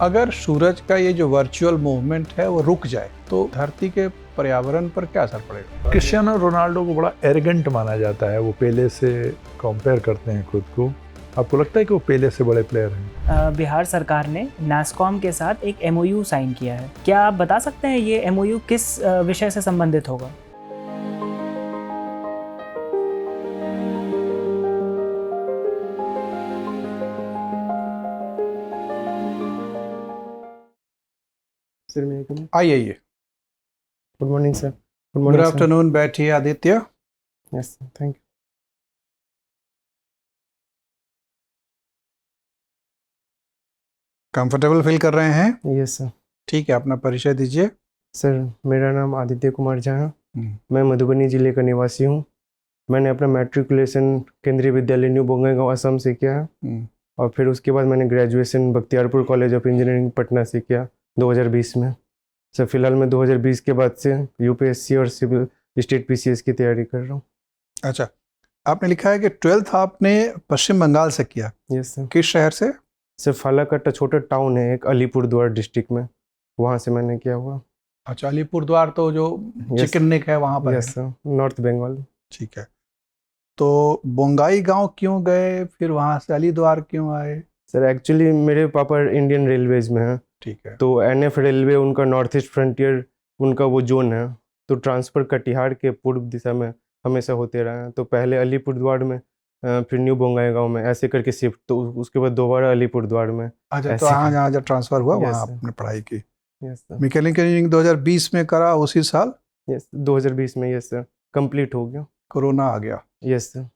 अगर सूरज का ये जो वर्चुअल मूवमेंट है वो रुक जाए तो धरती के पर्यावरण पर क्या असर पड़ेगा? क्रिस्टियानो रोनाल्डो को बड़ा एरोगेंट माना जाता है। वो पेले से कंपेयर करते हैं खुद को। आपको लगता है कि वो पेले से बड़े प्लेयर हैं? बिहार सरकार ने नास्कॉम के साथ एक एमओयू साइन किया है। क्या आप बता सकते हैं ये एमओयू किस विषय से संबंधित होगा? सर मैं कम आइए। Good morning sir. Good afternoon. बैठिए Aditya. Yes sir, thank you. Comfortable feel कर रहे हैं? Yes sir. ठीक है, अपना परिचय दीजिए। सर मेरा नाम आदित्य कुमार झा है। मैं मधुबनी जिले का निवासी हूँ। मैंने अपना मैट्रिकुलेशन केंद्रीय विद्यालय न्यू बोंगईगांव असम से किया है और फिर उसके बाद मैंने graduation Bakhtiyarpur college of engineering Patna से किया 2020 में। सर फिलहाल मैं 2020 के बाद से यूपीएससी और सिविल स्टेट पीसीएस की तैयारी कर रहा हूँ। अच्छा, आपने लिखा है कि 12th आपने पश्चिम बंगाल से किया। Yes sir. किस शहर से? सर फालाकट्टा छोटा टाउन है एक अलीपुरद्वार डिस्ट्रिक्ट में, वहाँ से मैंने किया हुआ। अच्छा, अलीपुरद्वार तो जो चिकन नेक है वहाँ पर? Yes sir, north Bengal. ठीक है, तो बोंगाई गांव क्यों गए, फिर वहाँ से अलीद्वार क्यों आए? सर एक्चुअली मेरे पापा इंडियन रेलवेज में हैं। ठीक है, तो एनएफ रेलवे उनका नॉर्थ ईस्ट फ्रंटियर उनका वो जोन है। तो ट्रांसफ़र कटिहार के पूर्व दिशा में हमेशा होते रहे हैं। तो पहले अलीपुरद्वार में फिर न्यू बोंगाईगांव में, ऐसे करके शिफ्ट, तो उसके बाद दोबारा अलीपुरद्वार में। अच्छा, तो यहाँ जहाँ जब ट्रांसफर हुआ वहाँ सर। आपने पढ़ाई की। Yes sir. मैकेनिकल इंजीनियरिंग 2020 में करा, उसी साल यस 2020 में। यस सर, कंप्लीट हो गया। कोरोना आ गया। Yes sir.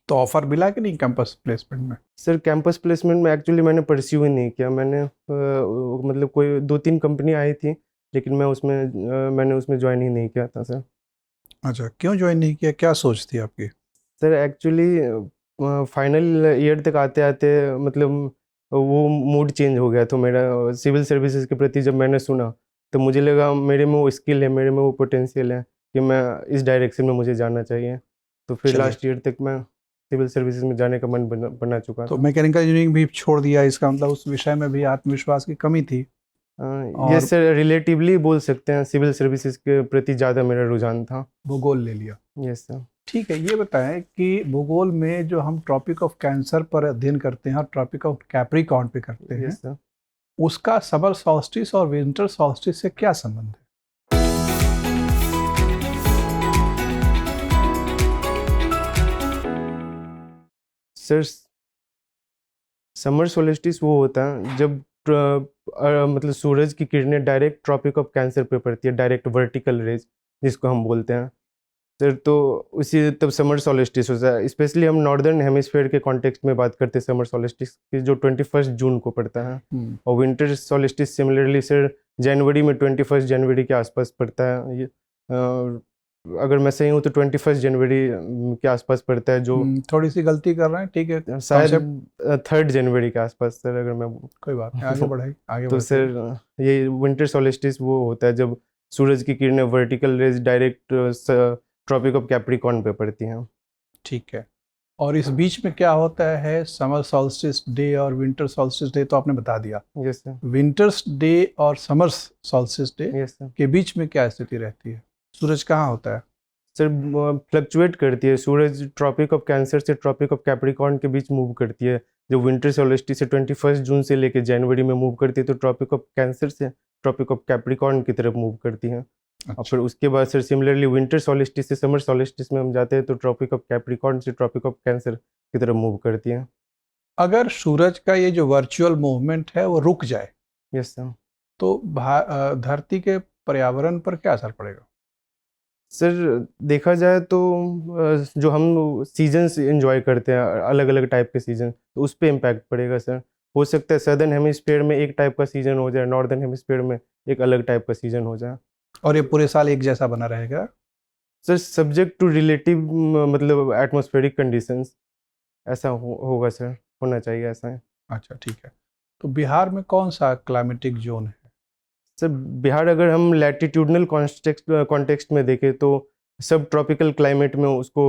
तो ऑफर मिला कि नहीं कैंपस प्लेसमेंट में? सर कैंपस प्लेसमेंट में एक्चुअली मैंने परस्यू ही नहीं किया। मैंने मतलब कोई 2-3 कंपनी आई थी, लेकिन मैंने उसमें ज्वाइन ही नहीं किया था सर। अच्छा, क्यों ज्वाइन नहीं किया, क्या सोच थी आपकी? सर एक्चुअली फाइनल ईयर तक आते आते मतलब वो मूड चेंज हो गया। तो मेरा सिविल सर्विसेज के प्रति जब मैंने सुना तो मुझे लगा मेरे में वो स्किल है, मेरे में वो पोटेंशियल है कि मैं इस डायरेक्शन में मुझे जाना चाहिए। तो फिर चलिए। लास्ट ईयर तक मैं सिविल सर्विसेज में जाने का मन बना चुका तो था। मैकेनिकल इंजीनियरिंग भी छोड़ दिया, इसका मतलब उस विषय में भी आत्मविश्वास की कमी थी? ये सर रिलेटिवली बोल सकते हैं, सिविल सर्विसेज के प्रति ज़्यादा मेरा रुझान था। भूगोल ले लिया। Yes sir. ठीक है, ये बताएं कि भूगोल में जो हम ट्रॉपिक ऑफ कैंसर पर अध्ययन करते हैं और ट्रॉपिक ऑफ कैप्रिकॉर्न पे करते हैं, यस सर। उसका समर सॉल्स्टिस और विंटर सॉल्स्टिस से क्या संबंध है? सर समर सोलिस्टिस वो होता है जब मतलब सूरज की किरणें डायरेक्ट ट्रॉपिक ऑफ कैंसर पे पड़ती है, डायरेक्ट वर्टिकल रेज जिसको हम बोलते हैं सर। तो उसी तब समर सोलिस्टिस होता है। स्पेशली हम नॉर्दर्न हेमिस्फीयर के कॉन्टेक्स्ट में बात करते हैं समर सोलिस्टिस की, जो 21 जून को पड़ता है। और विंटर सोलिस्टिस सिमिलरली सर जनवरी में 21 जनवरी के आसपास पड़ता है। ये अगर मैं सही हूँ तो 21 जनवरी के आसपास पड़ता है, जो थोड़ी सी गलती कर रहे हैं, ठीक है, शायद 3 जनवरी के आसपास सर, अगर मैं कोई बात नहीं, आगे बढ़ाइए आगे तो बढ़ते हैं। सर ये विंटर सोलिस्टिस वो होता है जब सूरज की किरणें vertical rays direct tropic of Capricorn पे पड़ती हैं। ठीक है, और इस बीच में क्या होता है? समर सॉल्स्टिस डे और विंटर सॉल्स्टिस डे तो आपने बता दिया। Yes sir. विंटर्स डे और summer solstice day yes sir. के बीच में क्या स्थिति रहती है? सूरज कहाँ होता है? सर फ्लक्चुएट करती है। सूरज ट्रॉपिक ऑफ कैंसर से ट्रॉपिक ऑफ कैप्रिकॉर्न के बीच मूव करती है। जो विंटर सोलिस्टिस से 21 जून से लेकर जनवरी में मूव करती है, तो ट्रॉपिक ऑफ कैंसर से ट्रॉपिक ऑफ कैप्रिकॉर्न की तरफ मूव करती है। और फिर उसके बाद सर सिमिलरली विंटर सोलिस्टिस से समर सोलिस्टिस में हम जाते हैं तो ट्रॉपिक ऑफ कैप्रिकॉर्न से ट्रॉपिक ऑफ कैंसर की तरफ मूव करती है। अगर सूरज का ये जो वर्चुअल मूवमेंट है वो रुक जाए यस सर। तो धरती के पर्यावरण पर क्या असर पड़ेगा? सर देखा जाए तो जो हम सीजन्स एंजॉय करते हैं, अलग अलग टाइप के सीजन, तो उस पर इम्पैक्ट पड़ेगा सर। हो सकता है सदर्न हेमिस्फीयर में एक टाइप का सीजन हो जाए, नॉर्दर्न हेमिस्फीयर में एक अलग टाइप का सीजन हो जाए। और ये पूरे साल एक जैसा बना रहेगा? सर सब्जेक्ट टू रिलेटिव मतलब एटमॉस्फेरिक कंडीशंस ऐसा होगा सर, होना चाहिए ऐसा है। अच्छा, ठीक है, तो बिहार में कौन सा क्लाइमेटिक जोन है? सर बिहार अगर हम लैटिट्यूडनल कॉन्टेक्स्ट में देखें तो सब ट्रॉपिकल क्लाइमेट में उसको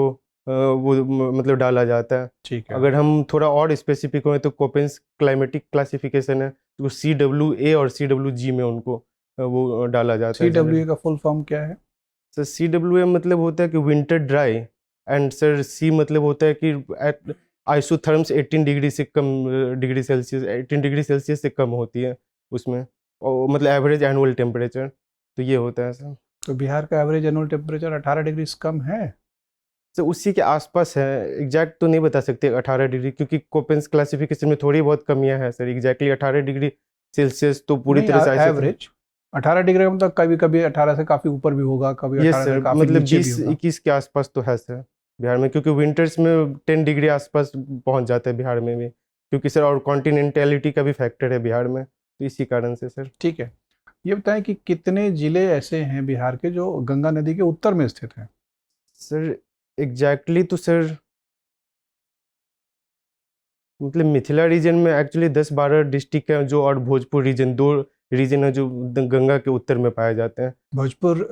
मतलब डाला जाता है। ठीक है, अगर हम थोड़ा और स्पेसिफिक हुए तो कोपेंस क्लाइमेटिक क्लासिफिकेशन है तो CWA और CWG में उनको वो डाला जाता है। CWA का फुल फॉर्म क्या है? सर CWA मतलब होता है कि winter dry, and sir C मतलब होता है कि एट आइसोथर्म्स 18 डिग्री से कम, डिग्री सेल्सियस 18 डिग्री सेल्सियस से कम होती है उसमें, और मतलब एवरेज एनुअल टेम्परेचर, तो ये होता है सर। तो बिहार का एवरेज एनुअल टेम्परेचर 18 डिग्री से कम है? तो उसी के आसपास है, एग्जैक्ट तो नहीं बता सकते 18 डिग्री, क्योंकि कोपेंस क्लासिफिकेशन में थोड़ी बहुत कमियां हैं सर। एग्जैक्टली 18 डिग्री सेल्सियस तो पूरी तरह से एवरेज 18 डिग्री का मतलब कभी कभी 18 से काफी ऊपर भी होगा, कभी यस 18 सर, से काफी मतलब नीचे भी होगा। 20-21 के आसपास तो है सर बिहार में, क्योंकि विंटर्स में 10 डिग्री आसपास पहुंच जाता है बिहार में भी, क्योंकि सर और कॉन्टिनेंटलिटी का भी फैक्टर है बिहार में, तो इसी कारण से सर। ठीक है, ये बताएं कि कितने जिले ऐसे हैं बिहार के जो गंगा नदी के उत्तर में स्थित हैं? सर एग्जैक्टली तो सर मतलब मिथिला रीजन में एक्चुअली 10-12 डिस्ट्रिक्ट हैं जो, और भोजपुर रीजन 2 रीजन है जो गंगा के उत्तर में पाए जाते हैं। भोजपुर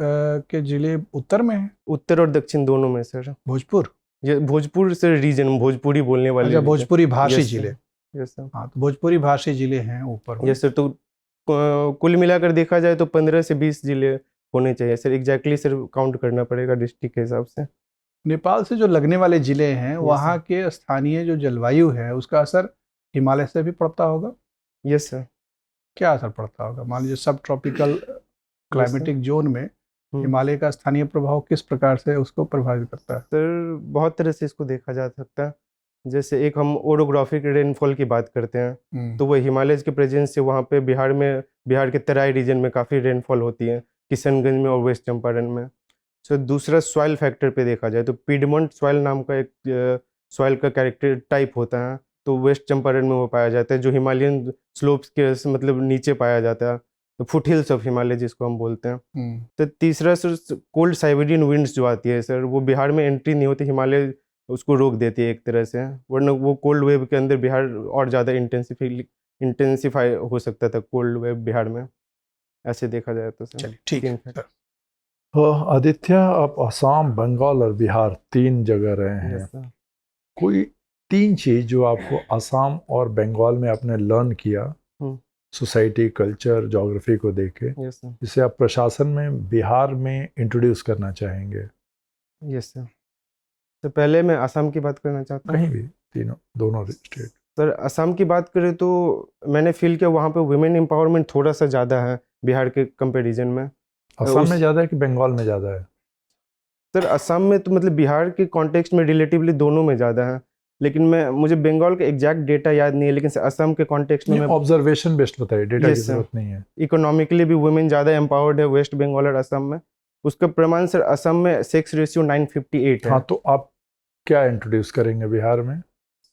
के जिले उत्तर में हैं? उत्तर और दक्षिण दोनों में सर। भोजपुर, ये भोजपुर सर रीजन, भोजपुरी बोलने वाले अच्छा, भोजपुरी भाषी यस जिले। यस सर, हाँ, तो भोजपुरी भाषी जिले हैं ऊपर में। Yes sir. तो कुल मिलाकर देखा जाए तो 15 से 20 जिले होने चाहिए सर। एग्जैक्टली सर काउंट करना पड़ेगा डिस्ट्रिक्ट के हिसाब से। नेपाल से जो लगने वाले जिले हैं वहाँ के स्थानीय जो जलवायु है उसका असर हिमालय से भी पड़ता होगा? Yes sir. क्या असर पड़ता होगा? मान लीजिए सब ट्रॉपिकल क्लाइमेटिक जोन में हिमालय का स्थानीय प्रभाव किस प्रकार से उसको प्रभावित करता है? सर बहुत तरह से इसको देखा जा सकता है। जैसे एक हम ओरोग्राफिक रेनफॉल की बात करते हैं तो वो हिमालय के प्रेजेंस से वहाँ पे बिहार के तराई रीजन में काफ़ी रेनफॉल होती है, किशनगंज में और वेस्ट चंपारण में। सो दूसरा सॉइल फैक्टर पे देखा जाए तो पीडमोंट सॉइल नाम का एक सॉइल का कैरेक्टर टाइप होता है, तो वेस्ट चंपारण में वो पाया जाता है, जो हिमालयन स्लोप्स के मतलब नीचे पाया जाता है, तो फुट हिल्स ऑफ हिमालय जिसको हम बोलते हैं। तो तीसरा सर कोल्ड साइबेरियन विंड्स जो आती है सर, वो बिहार में एंट्री नहीं होती, हिमालय उसको रोक देती है एक तरह से, वरना वो कोल्ड वेव के अंदर बिहार और ज़्यादा इंटेंसिफाई हो सकता था कोल्ड वेव बिहार में, ऐसे देखा जाए तो सर। चलिए ठीक है सर। तो आदित्य, आप असम, बंगाल और बिहार 3 जगह रहे हैं। Yes sir. कोई 3 चीज़ जो आपको असम और बंगाल में आपने लर्न किया, सोसाइटी, कल्चर, ज्योग्राफी को देखे, यस सर। जिसे आप प्रशासन में बिहार में इंट्रोड्यूस करना चाहेंगे? Yes sir. तो पहले मैं असम की बात करना चाहता हूँ। कहीं भी, दोनों स्टेट। सर असम की बात करें तो मैंने फील किया वहाँ पे वुमेन एम्पावरमेंट थोड़ा सा ज़्यादा है बिहार के कंपैरिजन में। असम में ज़्यादा है कि बंगाल में ज़्यादा है? सर असम में तो मतलब बिहार के कॉन्टेक्स्ट में रिलेटिवली दोनों में ज़्यादा है, लेकिन मुझे बंगाल का एग्जैक्ट डेटा याद नहीं है, लेकिन असम के कॉन्टेक्स्ट में ऑब्जर्वेशन बेस्ड बताइए, डेटा की जरूरत नहीं है। इकोनॉमिकली भी वुमेन ज़्यादा एम्पावर्ड है वेस्ट बंगाल और असम में। उसका प्रमाण सर असम में सेक्स रेशियो 9:58 है। हाँ, तो आप क्या इंट्रोड्यूस करेंगे बिहार में?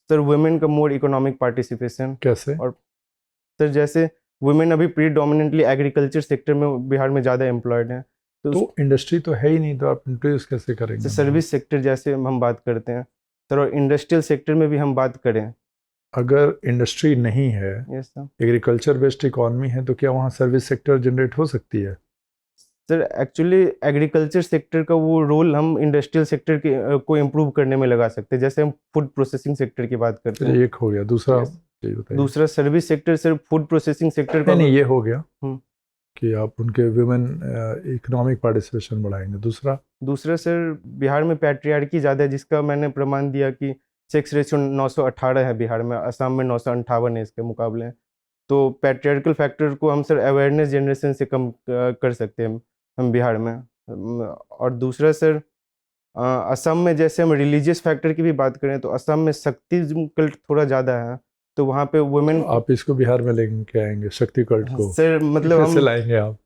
सर वुमेन का मोर इकोनॉमिक पार्टिसिपेशन। कैसे? और सर जैसे वुमेन अभी प्रीडोमिनेंटली एग्रीकल्चर सेक्टर में बिहार में ज़्यादा एम्प्लॉयड हैं, तो इंडस्ट्री तो है ही नहीं, तो आप इंट्रोड्यूस कैसे करेंगे? सर्विस सेक्टर जैसे हम बात करते हैं सर, और इंडस्ट्रियल सेक्टर में भी हम बात करें, अगर इंडस्ट्री नहीं है, yes sir, agriculture based economy है, तो क्या वहाँ सर्विस सेक्टर जनरेट हो सकती है? सर एक्चुअली एग्रीकल्चर सेक्टर का वो रोल हम इंडस्ट्रियल सेक्टर के को इम्प्रूव करने में लगा सकते हैं। जैसे हम फूड प्रोसेसिंग सेक्टर की बात करते हैं, एक हो गया। दूसरा दूसरा service sector sir food processing sector का नहीं, ये हो गया कि आप उनके वुमेन इकोनॉमिक पार्टिसिपेशन बढ़ाएंगे। दूसरा सर बिहार में पैट्रियार्की ज़्यादा है, जिसका मैंने प्रमाण दिया कि सेक्स रेशियो 918 है बिहार में, असम में 958 है इसके मुकाबले। तो पैट्रियार्कल फैक्टर को हम सर अवेयरनेस जनरेशन से कम कर सकते हैं हम बिहार में। और दूसरा सर असम में जैसे हम रिलीजियस फैक्टर की भी बात करें तो असम में शक्तिज्म कल्ट थोड़ा ज़्यादा है, तो वहाँ पे वुमेन। आप इसको बिहार में लेके आएंगे शक्ति कल्ट को? सर मतलब कैसे लाएंगे आप?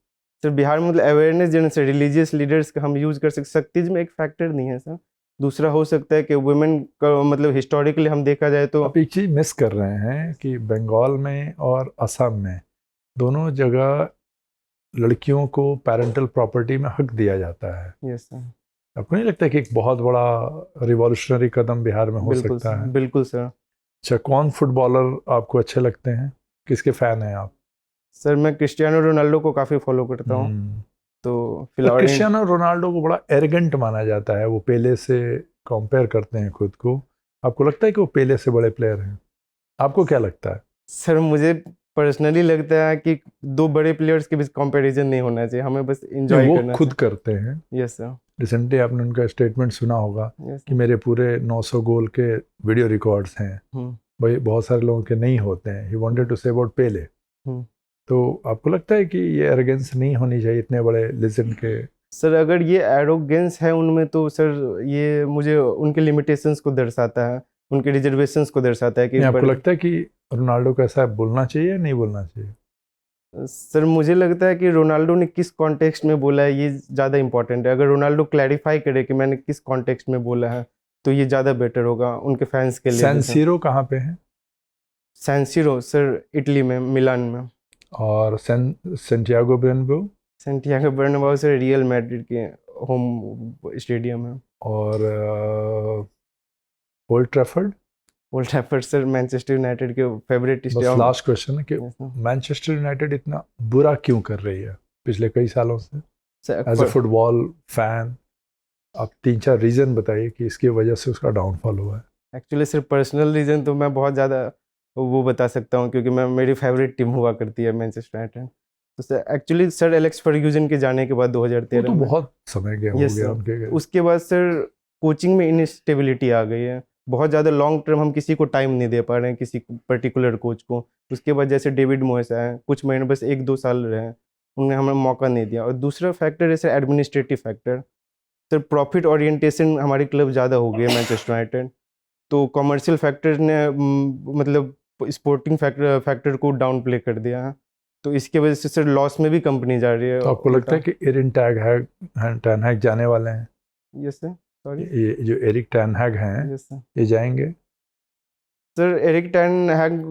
सर बिहार में मतलब अवेयरनेस जनरेशन, रिलीजियस लीडर्स का हम यूज़ कर सकते। शक्तिज्म एक फैक्टर नहीं है सर। दूसरा हो सकता है कि वुमेन का मतलब हिस्टोरिकली हम देखा जाए तो आप एक चीज़ मिस कर रहे हैं कि बंगाल में और असम में दोनों जगह लड़कियों को पेरेंटल प्रॉपर्टी में हक दिया जाता है। Yes sir. आपको नहीं लगता कि एक बहुत बड़ा रिवॉल्यूशनरी कदम बिहार में हो सकता है? बिल्कुल सर। अच्छा, कौन फुटबॉलर आपको अच्छे लगते हैं? किसके फैन हैं आप? सर मैं क्रिस्टियानो रोनाल्डो को काफ़ी फॉलो करता हूँ। तो फिलहाल क्रिस्टियानो रोनाल्डो को बड़ा एरोगेंट माना जाता है, वो पेले से कंपेयर करते हैं खुद को। आपको लगता है कि वो पेले से बड़े प्लेयर हैं? आपको क्या लगता है? सर मुझे पर्सनली लगता है कि दो बड़े प्लेयर्स के बीच कंपैरिजन नहीं होना चाहिए, हमें बस एंजॉय वो करना खुद करते हैं। Yes sir. रिसेंटली आपने उनका स्टेटमेंट सुना होगा यस कि मेरे पूरे 900 गोल के वीडियो रिकॉर्ड्स हैं, भाई बहुत सारे लोगों के नहीं होते हैं। He wanted to say about Pele. तो आपको लगता है कि ये एरोगेंस नहीं होनी चाहिए इतने बड़े लेजेंड के? सर अगर ये एरोगेंस है उनमें तो सर ये मुझे उनके लिमिटेशंस को दर्शाता है, उनके रिजर्वेशंस को दर्शाता है कि आपको लगता है कि रोनाल्डो को ऐसा बोलना चाहिए या नहीं बोलना चाहिए? सर मुझे लगता है कि रोनाल्डो ने किस कॉन्टेक्स्ट में बोला है ये ज़्यादा इंपॉर्टेंट है। अगर रोनाल्डो क्लैरिफाई करे कि मैंने किस कॉन्टेक्स्ट में बोला है तो ये ज़्यादा बेटर होगा उनके फैंस के लिए। सैन सीरो कहाँ पे है? सैन सीरो सर इटली में, मिलान में। और Santiago Bernabeu? Santiago Bernabeu sir real Madrid के होम स्टेडियम है। और old Trafford? Old Trafford sir Manchester United के फेवरेट बस स्टेडियम। लास्ट क्वेश्चन है कि मैनचेस्टर यूनाइटेड इतना बुरा क्यों कर रही है पिछले कई सालों से? एज अ फुटबॉल फैन आप 3-4 रीजन बताइए कि इसकी वजह से उसका डाउनफॉल हुआ है। एक्चुअली सर पर्सनल रीजन तो मैं बहुत ज़्यादा वो बता सकता हूँ क्योंकि मैं मेरी फेवरेट टीम हुआ करती है मैनचेस्टर यूनाइटेड। तो sir actually sir Alex Ferguson के जाने के बाद 2013 तो में बहुत समय गया हो गया उनके गए। उसके बाद सर कोचिंग में इनस्टेबिलिटी आ गई है, बहुत ज़्यादा लॉन्ग टर्म हम किसी को टाइम नहीं दे पा रहे हैं किसी पर्टिकुलर कोच को। उसके बाद जैसे डेविड मोयस आए, कुछ महीने बस 1-2 साल रहे, उन्होंने हमें मौका नहीं दिया। और दूसरा फैक्टर है sir administrative factor. Sir profit orientation हमारी क्लब ज़्यादा हो गई है मैनचेस्टर यूनाइटेड, तो कमर्शियल फैक्टर ने मतलब स्पोर्टिंग फैक्टर को डाउन प्ले कर दिया है। तो इसके वजह से सर लॉस में भी कंपनी जा रही है। तो आपको लगता है कि एरिक टेन हैग जाने वाले हैं? Yes sir. सॉरी, ये जो एरिक टेन हैग हैं यस सर, ये जाएंगे? सर एरिक टेन हैग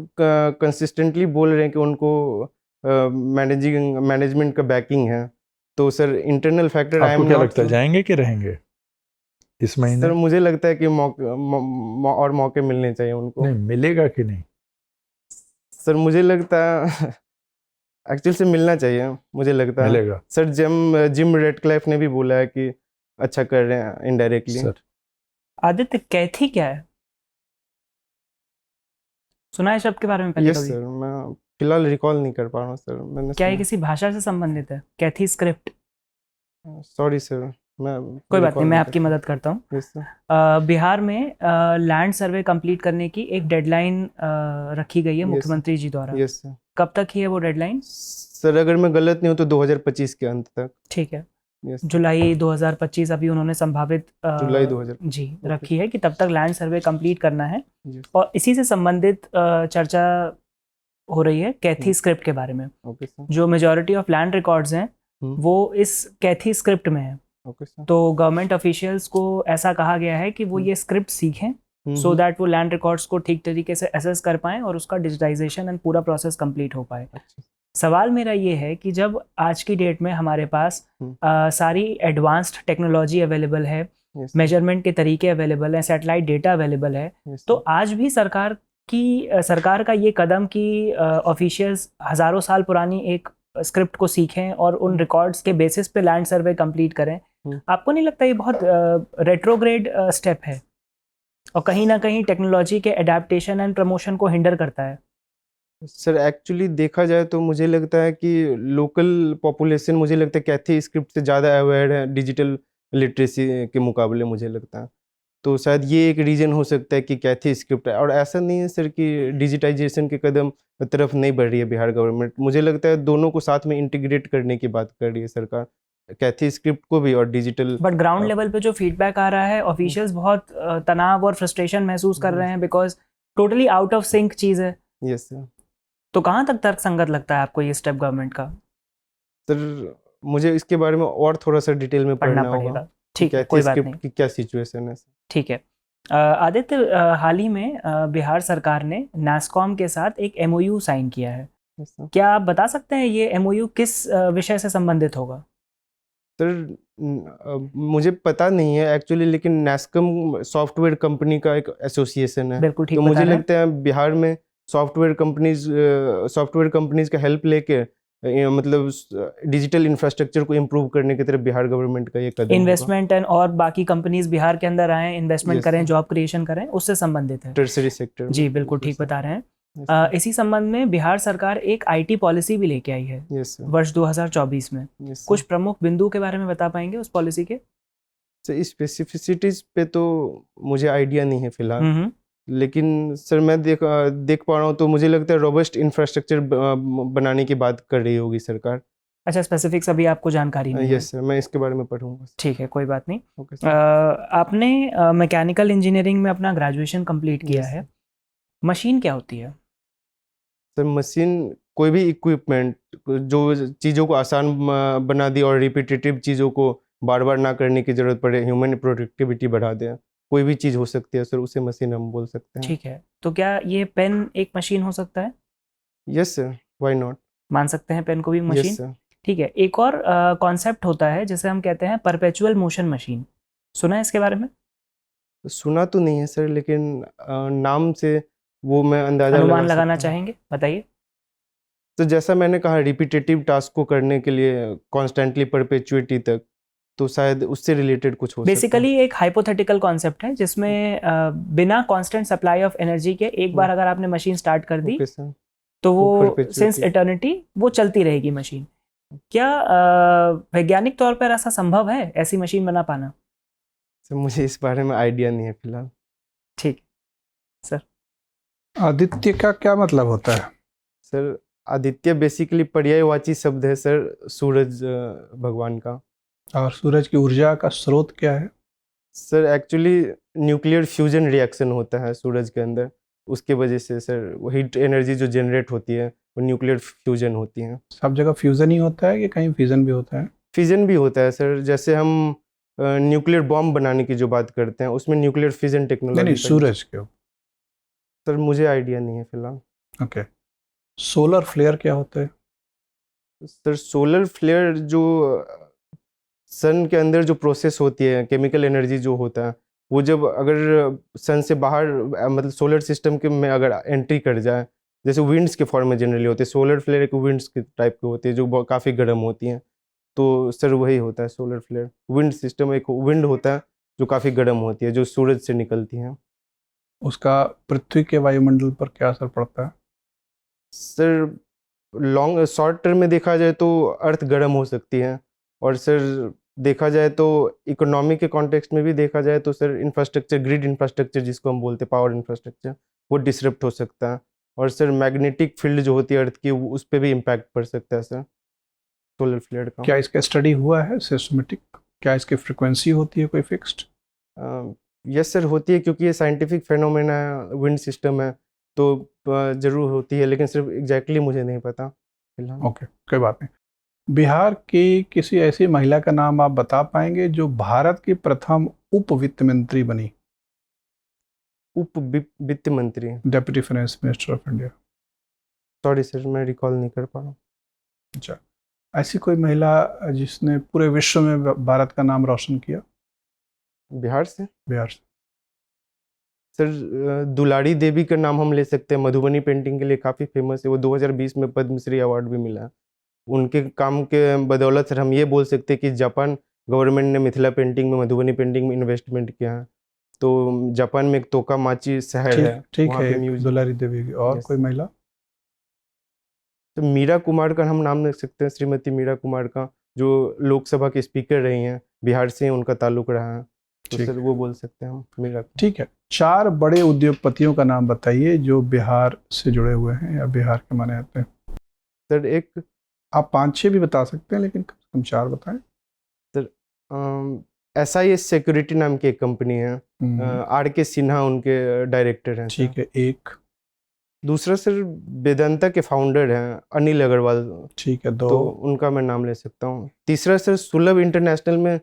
कंसिस्टेंटली बोल रहे हैं कि उनको मैनेजमेंट का बैकिंग है। तो सर इंटरनल फैक्टर आपको क्या लगता है जाएंगे कि रहेंगे इस महीने? सर मुझे लगता है कि और मौके मिलने चाहिए उनको। नहीं मिलेगा कि नहीं? सर मुझे लगता है एक्चुअली से मिलना चाहिए, मुझे लगता है मिलेगा। सर जिम रेडक्लिफ ने भी बोला है कि अच्छा कर रहे हैं इनडायरेक्टली। सर आदित्य कैथी क्या है? सुना है शब्द के बारे में पहले यस कभी? सर, मैं फिलहाल रिकॉल नहीं कर पा रहा हूँ सर। मैंने क्या ये किसी भाषा से संबंधित है? कैथी स्क्रिप्ट? सॉरी सर, मैं कोई बात नहीं, मैं आपकी मदद करता हूँ। Yes sir. बिहार में लैंड सर्वे कंप्लीट करने की एक डेडलाइन रखी गई है Yes. मुख्यमंत्री जी द्वारा। Yes sir. कब तक ही है वो डेडलाइन? सर अगर मैं गलत नहीं हूँ तो 2025 के अंत तक। ठीक है, यस, जुलाई 2025 अभी उन्होंने संभावित जुलाई 2000 जी Okay. रखी है कि तब तक लैंड सर्वे कंप्लीट करना है। Yes. और इसी से संबंधित चर्चा हो रही है कैथी स्क्रिप्ट के बारे में। Okay sir. जो मेजॉरिटी ऑफ लैंड रिकॉर्ड्स हैं वो इस कैथी स्क्रिप्ट में है। Okay sir. तो गवर्नमेंट ऑफिशियल्स को ऐसा कहा गया है कि वो ये स्क्रिप्ट सीखें सो दैट वो लैंड रिकॉर्ड्स को ठीक तरीके से एसेस कर पाएं और उसका डिजिटाइजेशन एंड पूरा प्रोसेस कंप्लीट हो पाए। अच्छा। सवाल मेरा ये है कि जब आज की डेट में हमारे पास सारी एडवांस्ड टेक्नोलॉजी अवेलेबल है, Yes, मेजरमेंट के तरीके अवेलेबल हैं, सैटेलाइट डेटा अवेलेबल है, yes, तो आज भी सरकार का ये कदम कि ऑफिशियल्स हज़ारों साल पुरानी एक स्क्रिप्ट को सीखें और उन रिकॉर्ड्स के बेसिस पे लैंड सर्वे कंप्लीट करें, आपको नहीं लगता ये बहुत रेट्रोग्रेड स्टेप है और कहीं ना कहीं टेक्नोलॉजी के एडेप्टेशन एंड प्रमोशन को हिंडर करता है? सर एक्चुअली देखा जाए तो मुझे लगता है कि लोकल पॉपुलेशन मुझे लगता है कैथी स्क्रिप्ट से ज़्यादा अवेयर है डिजिटल लिटरेसी के मुकाबले, मुझे लगता है। तो शायद ये एक रीज़न हो सकता है कि कैथी स्क्रिप्ट है। और ऐसा नहीं है सर कि डिजिटाइजेशन के कदम तरफ नहीं बढ़ रही है बिहार गवर्नमेंट। मुझे लगता है दोनों को साथ में इंटीग्रेट करने की बात कर रही है सरकार, कैथी स्क्रिप्ट को भी और डिजिटल। बट ग्राउंड लेवल पे जो फीडबैक आ रहा है, ऑफिशियल्स बहुत तनाव और फ्रस्ट्रेशन महसूस कर रहे हैं because totally out of sync चीज़ है। Yes sir. तो कहाँ तक तर्कसंगत लगता है आपको ये स्टेप गवर्नमेंट का? सर मुझे इसके बारे में और थोड़ा सा डिटेल में पढ़ना पढ़ना पड़ेगा। होगा। ठीक है, कोई बात नहीं। की क्या सिचुएशन है? ठीक है आदित्य, हाल ही में बिहार सरकार ने नास्कॉम के साथ एक MOU साइन किया है। Yes, sir. क्या आप बता सकते हैं ये MOU किस विषय से संबंधित होगा? सर मुझे पता नहीं है एक्चुअली, लेकिन नास्कॉम सॉफ्टवेयर कंपनी का एक एसोसिएशन है। बिल्कुल ठीक तो बता मुझे रहे हैं। लगता है बिहार में सॉफ्टवेयर कंपनीज का हेल्प लेके मतलब डिजिटल इंफ्रास्ट्रक्चर को इम्प्रूव करने की तरफ बिहार गवर्नमेंट का ये कदम होगा। इन्वेस्टमेंट एंड और बाकी कंपनीज बिहार के अंदर आए, इन्वेस्टमेंट Yes, करें, sir. जॉब क्रिएशन करें, उससे संबंधित है। Tertiary sector. जी बिल्कुल ठीक बता रहे हैं। Yes, sir. इसी संबंध में बिहार सरकार एक आईटी पॉलिसी भी लेके आई है Yes, sir. वर्ष 2024 में। Yes, sir. कुछ प्रमुख बिंदु के बारे में बता पाएंगे उस पॉलिसी के? सर स्पेसिफिसिटीज पे तो मुझे आइडिया नहीं है फिलहाल, हम्म। लेकिन सर मैं देख पा रहा हूँ तो मुझे लगता है रोबस्ट इंफ्रास्ट्रक्चर बनाने की बात कर रही होगी सरकार। अच्छा, स्पेसिफिक्स अभी आपको जानकारी नहीं है? यस सर, मैं इसके बारे में पढ़ूंगा। ठीक है, कोई बात नहीं। Okay sir. आपने मैकेनिकल इंजीनियरिंग में अपना ग्रेजुएशन कंप्लीट किया Yes, है। मशीन क्या होती है? सर मशीन कोई भी इक्विपमेंट जो चीज़ों को आसान बना दी और रिपीटेटिव चीज़ों को बार बार ना करने की ज़रूरत पड़े, ह्यूमन प्रोडक्टिविटी बढ़ा दे, कोई भी चीज़ हो सकती है सर, उसे मशीन हम बोल सकते हैं। ठीक है, तो क्या ये पेन एक मशीन हो सकता है? Yes sir, why not. मान सकते हैं पेन को भी मशीन? Yes sir. ठीक है, एक और कॉन्सेप्ट होता है जिसे हम कहते हैं परपेचुअल मोशन मशीन। सुना है इसके बारे में? सुना तो नहीं है सर, लेकिन नाम से वो मैं अंदाजा अनुमान लगाना सकता हूँ। चाहेंगे, बताइए। तो जैसा मैंने कहा, रिपीटेटिव टास्क को करने के लिए कॉन्स्टेंटली परपेचुइटी तक, तो शायद उससे रिलेटेड कुछ हो सकता है। बेसिकली एक हाइपोथेटिकल कॉन्सेप्ट है जिसमें बिना कांस्टेंट सप्लाई ऑफ एनर्जी के एक बार अगर आपने मशीन स्टार्ट कर दी ओके सर। तो वो perpetuity। सिंस इटर्निटी वो चलती रहेगी मशीन। क्या वैज्ञानिक तौर पर ऐसा संभव है, ऐसी मशीन बना पाना? सर मुझे इस बारे में आइडिया नहीं है फिलहाल। ठीक सर। आदित्य का क्या मतलब होता है? सर आदित्य बेसिकली पर्यायवाची शब्द है सर, सूरज भगवान का। और सूरज की ऊर्जा का स्रोत क्या है? Sir actually nuclear fusion reaction होता है सूरज के अंदर, उसके वजह से सर वो हीट एनर्जी जो जनरेट होती है वो न्यूक्लियर फ्यूजन होती है। सब जगह फ्यूजन ही होता है कि कहीं फ्यूजन भी होता है? फिजन भी होता है सर, जैसे हम न्यूक्लियर बॉम्ब बनाने की जो बात करते हैं उसमें न्यूक्लियर फिजन नहीं टेक्नोलॉजी। सूरज के ऊपर। सर मुझे आइडिया नहीं है फिलहाल। ओके। सोलर फ्लेयर क्या होता है? सर सोलर फ्लेयर जो सन के अंदर जो प्रोसेस होती है, केमिकल एनर्जी जो होता है, वो जब अगर सन से बाहर मतलब सोलर सिस्टम के में अगर एंट्री कर जाए, जैसे विंड्स के फॉर्म में जनरली होते हैं, सोलर फ्लेयर एक विंड्स के टाइप के होती है जो काफ़ी गर्म होती हैं, तो सर वही होता है सोलर फ्लेयर। विंड सिस्टम एक विंड होता है जो काफ़ी गर्म होती है, जो सूरज से निकलती हैं। उसका पृथ्वी के वायुमंडल पर क्या असर पड़ता है? सर शॉर्ट टर्म में देखा जाए तो अर्थ गर्म हो सकती है, और सर देखा जाए तो इकोनॉमी के कॉन्टेक्स्ट में भी देखा जाए तो सर इंफ्रास्ट्रक्चर, ग्रिड इंफ्रास्ट्रक्चर जिसको हम बोलते हैं, पावर इंफ्रास्ट्रक्चर, वो डिसरप्ट हो सकता है। और सर मैग्नेटिक फील्ड जो होती है अर्थ की, उस पर भी इम्पैक्ट पड़ सकता है सर सोलर फ्लेयर का। क्या इसका स्टडी हुआ है सिस्टमेटिक? क्या इसकी फ्रिक्वेंसी होती है कोई फिक्स्ड? यस सर होती है, क्योंकि ये साइंटिफिक फेनोमेना है, विंड सिस्टम है, तो ज़रूर होती है, लेकिन सिर्फ एग्जैक्टली मुझे नहीं पता फिलहाल। ओके, कोई बात नहीं। बिहार की किसी ऐसी महिला का नाम आप बता पाएंगे जो भारत की प्रथम उप वित्त मंत्री बनी? उप वित्त मंत्री? Deputy finance minister of India. Sorry sir, मैं रिकॉल नहीं कर पा रहा हूँ। अच्छा, ऐसी कोई महिला जिसने पूरे विश्व में भारत का नाम रोशन किया? बिहार से? बिहार से। सर दुलारी देवी का नाम हम ले सकते हैं, मधुबनी पेंटिंग के लिए काफ़ी फेमस है, वो 2020 में पद्मश्री अवार्ड भी मिला है। उनके काम के बदौलत सर हम ये बोल सकते हैं कि जापान गवर्नमेंट ने मिथिला पेंटिंग में, मधुबनी पेंटिंग में इन्वेस्टमेंट किया है। तो जापान में एक तोकामाची शहर है, ठीक वहाँ है, पे एक म्यूजियम। दुलारी देवी की। और Yes. कोई महिला? तो मीरा कुमार का हम नाम ले सकते हैं, श्रीमती मीरा कुमार का, जो लोकसभा के स्पीकर रही हैं, बिहार से उनका ताल्लुक रहा है, तो ठीक सर वो बोल सकते हैं हम मीरा। ठीक है। 4 बड़े उद्योगपतियों का नाम बताइए जो बिहार से जुड़े हुए हैं या बिहार के माने जाते हैं। सर एक आप 5-6 भी बता सकते हैं, लेकिन कम से कम 4 बताएं। SIS सिक्योरिटी नाम की एक कंपनी है, RK सिन्हा उनके डायरेक्टर हैं। ठीक है, एक। दूसरा सर वेदांता के फाउंडर हैं अनिल अग्रवाल, ठीक है, 2। तो उनका मैं नाम ले सकता हूँ। तीसरा सर सुलभ इंटरनेशनल में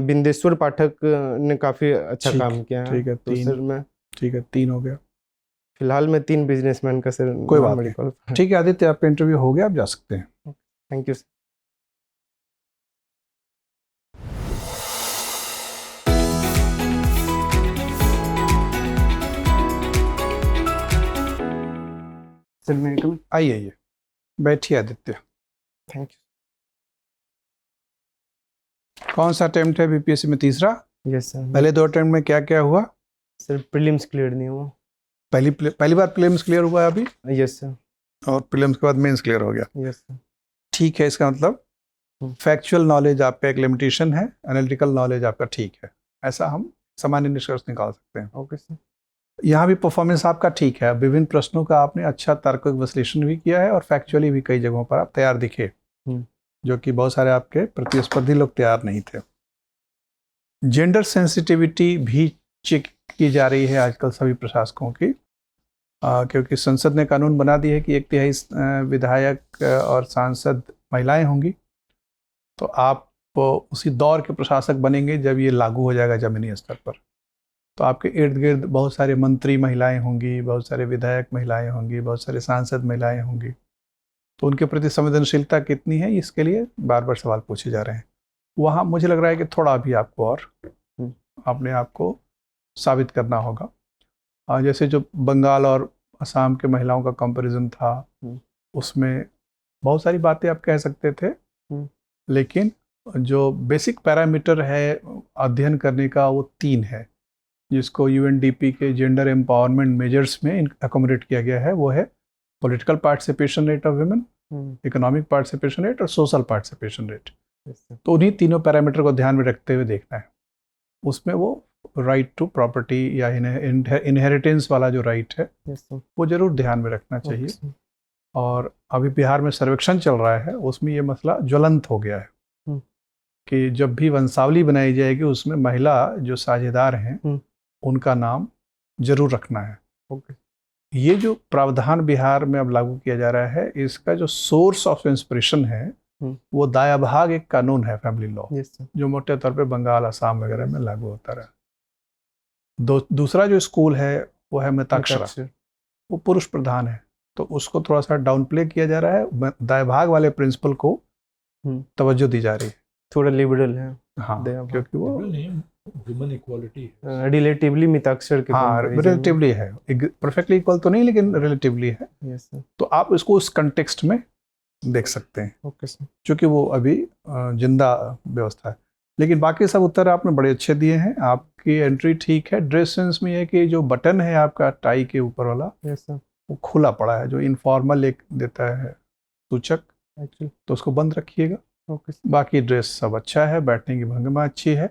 बिंदेश्वर पाठक ने काफ़ी अच्छा काम किया है। ठीक है, तो 3। सर मैं ठीक है, 3 हो गया। फिलहाल मैं 3 बिजनेसमैन का सर कोई नाम बात नहीं। रिकॉल। ठीक है आदित्य, आपका इंटरव्यू हो गया, आप जा सकते हैं। Thank you sir. सर मैं कम। आइए बैठिए आदित्य। Thank you. कौन सा अटेम्प्ट है बीपीएससी में? तीसरा। Yes sir. पहले 2 अटेम्प्ट में क्या क्या हुआ? सर प्रीलिम्स क्लियर नहीं हुआ। पहली बार प्रीलिम्स क्लियर हुआ है अभी, यस सर, और प्रीलिम्स के बाद मेंस क्लियर हो गया। Yes sir. ठीक है, इसका मतलब फैक्चुअल नॉलेज आपका एक लिमिटेशन है, एनालिटिकल नॉलेज आपका ठीक है, ऐसा हम सामान्य निष्कर्ष निकाल सकते हैं। Okay sir. यहाँ भी परफॉर्मेंस आपका ठीक है, विभिन्न प्रश्नों का आपने अच्छा तार्किक विश्लेषण भी किया है और फैक्चुअली भी कई जगहों पर आप तैयार दिखे, जो कि बहुत सारे आपके प्रतिस्पर्धी लोग तैयार नहीं थे। जेंडर सेंसिटिविटी भी चेक की जा रही है आजकल सभी प्रशासकों की, क्योंकि संसद ने कानून बना दी है कि 1/3 विधायक और सांसद महिलाएं होंगी, तो आप उसी दौर के प्रशासक बनेंगे जब ये लागू हो जाएगा ज़मीनी स्तर पर। तो आपके इर्द गिर्द बहुत सारे मंत्री महिलाएं होंगी, बहुत सारे विधायक महिलाएं होंगी, बहुत सारे सांसद महिलाएं होंगी, तो उनके प्रति संवेदनशीलता कितनी है, इसके लिए बार बार सवाल पूछे जा रहे हैं। वहाँ मुझे लग रहा है कि थोड़ा भी आपको और अपने आप को साबित करना होगा। जैसे जो बंगाल और असम के महिलाओं का कंपैरिजन था, उसमें बहुत सारी बातें आप कह सकते थे, लेकिन जो बेसिक पैरामीटर है अध्ययन करने का वो 3 है, जिसको यूएनडीपी के जेंडर एम्पावरमेंट मेजर्स में अकोमोडेट किया गया है। वो है political participation rate of women, economic participation rate और सोशल पार्टिसिपेशन रेट। तो उन्हीं तीनों पैरामीटर को ध्यान में रखते हुए देखना है। उसमें वो राइट टू प्रॉपर्टी या इनहेरिटेंस वाला जो राइट है वो जरूर ध्यान में रखना चाहिए। और अभी बिहार में सर्वेक्षण चल रहा है, उसमें ये मसला ज्वलंत हो गया है कि जब भी वंशावली बनाई जाएगी उसमें महिला जो साझेदार हैं उनका नाम जरूर रखना है। ये जो प्रावधान बिहार में अब लागू किया जा रहा है, इसका जो सोर्स ऑफ इंस्पिरेशन है वो दाया भाग एक कानून है, फैमिली लॉ, जो मोटे तौर पे बंगाल, असम वगैरह में लागू होता रहा। दूसरा जो स्कूल है वो है मिताक्षरा, वो पुरुष प्रधान है, तो उसको थोड़ा सा डाउन प्ले किया जा रहा है। दाया भाग वाले प्रिंसिपल को तवज्जो दी जा रही है, थोड़ा लिबरल है। हाँ, क्योंकि वो ह्यूमन इक्वालिटी रिलेटिवली मिताक्षर के, हाँ रिलेटिवली है, परफेक्टली इक्वल तो नहीं लेकिन रिलेटिवली है। Yes sir. तो आप इसको उस कंटेक्स्ट में देख सकते हैं। Okay sir. क्योंकि वो अभी जिंदा व्यवस्था है। लेकिन बाकी सब उत्तर आपने बड़े अच्छे दिए हैं, आपकी एंट्री ठीक है। ड्रेस सेंस में है कि जो बटन है आपका टाई के ऊपर वाला, यस सर, वो खुला पड़ा है, जो इनफॉर्मल एक देता है सूचक, एक्चुअली तो उसको बंद रखिएगा। ओके। बाकी ड्रेस सब अच्छा है, बैठने की भंगिमा अच्छी है,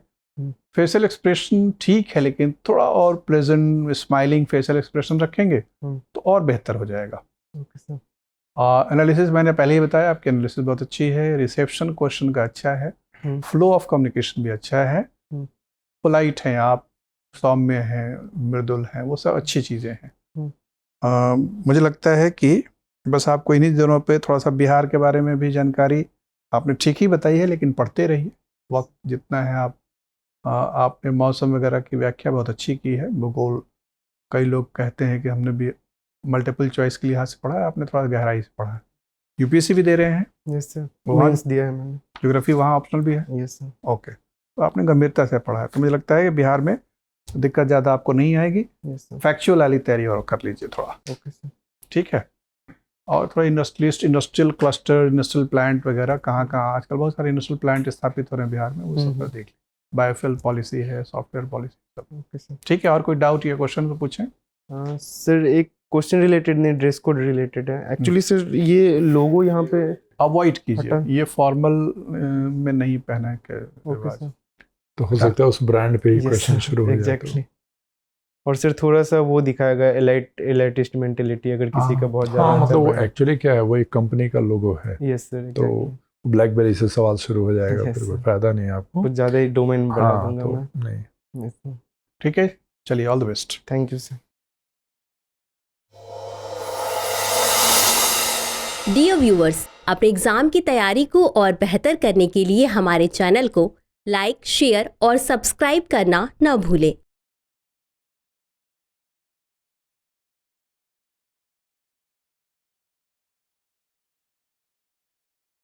फेशियल एक्सप्रेशन ठीक है, लेकिन थोड़ा और प्लेजेंट स्माइलिंग फेशियल एक्सप्रेशन रखेंगे तो और बेहतर हो जाएगा। Okay sir. एनालिसिस मैंने पहले ही बताया, आपकी एनालिसिस बहुत अच्छी है, रिसेप्शन क्वेश्चन का अच्छा है, फ्लो ऑफ कम्युनिकेशन भी अच्छा है, पोलाइट हैं आप, सौम्य हैं, मृदुल हैं, वो सब अच्छी चीज़ें हैं। मुझे लगता है कि बस आपको इन्हीं दिनों पे थोड़ा सा बिहार के बारे में भी जानकारी आपने ठीक ही बताई है, लेकिन पढ़ते रहिए, वक्त जितना है आपने मौसम वगैरह की व्याख्या बहुत अच्छी की है। भूगोल कई लोग कहते हैं कि हमने भी मल्टीपल चॉइस के लिहाज से पढ़ा है, आपने थोड़ा गहराई से पढ़ा है। यूपीएससी भी दे रहे हैं? यस सर, मेंस दिया है मैंने। ज्योग्राफी वहाँ ऑप्शनल भी है? Yes sir. ओके, तो आपने गंभीरता से पढ़ा है, तो मुझे लगता है कि बिहार में दिक्कत ज़्यादा आपको नहीं आएगी। Yes sir. फैक्चुअल वाली तैयारी और कर लीजिए थोड़ा। ओके सर, ठीक है। और थोड़ा industrialist, industrial cluster, industrial plant वगैरह कहाँ आजकल बहुत सारे इंडस्ट्रियल प्लांट स्थापित हो रहे हैं बिहार में, वो सब पर देख लीजिए। बायोफ्यूल पॉलिसी है, सॉफ्टवेयर पॉलिसी सब। ओके सर, ठीक है। और कोई डाउट या क्वेश्चन तो पूछें। सर एक क्वेश्चन रिलेटेड नहीं, ड्रेस कोड रिलेटेड है एक्चुअली। सर ये लोगो यहाँ पे अवॉइड कीजिए, ये फॉर्मल में नहीं पहना के। ओके सर, तो हो सकता है उस ब्रांड पे ही क्वेश्चन शुरू हो जाए। एग्जैक्टली। और सर थोड़ा सा वो दिखाया गया एलाइटिस्ट मेंटेलिटी, अगर किसी का बहुत ज्यादा मतलब वो एक्चुअली क्या है, वो एक कंपनी का लोगो है। Yes sir. तो ब्लैकबेरी से सवाल शुरू हो जाएगा, फिर कोई फायदा नहीं है आपको, कुछ ज्यादा ही डोमेन बढ़ा दूंगा तो मैं। नहीं। ठीक है, चलिए, all the best. Thank you sir. Dear viewers, अपने एग्जाम की तैयारी को और बेहतर करने के लिए हमारे चैनल को लाइक, शेयर और सब्सक्राइब करना न भूलें।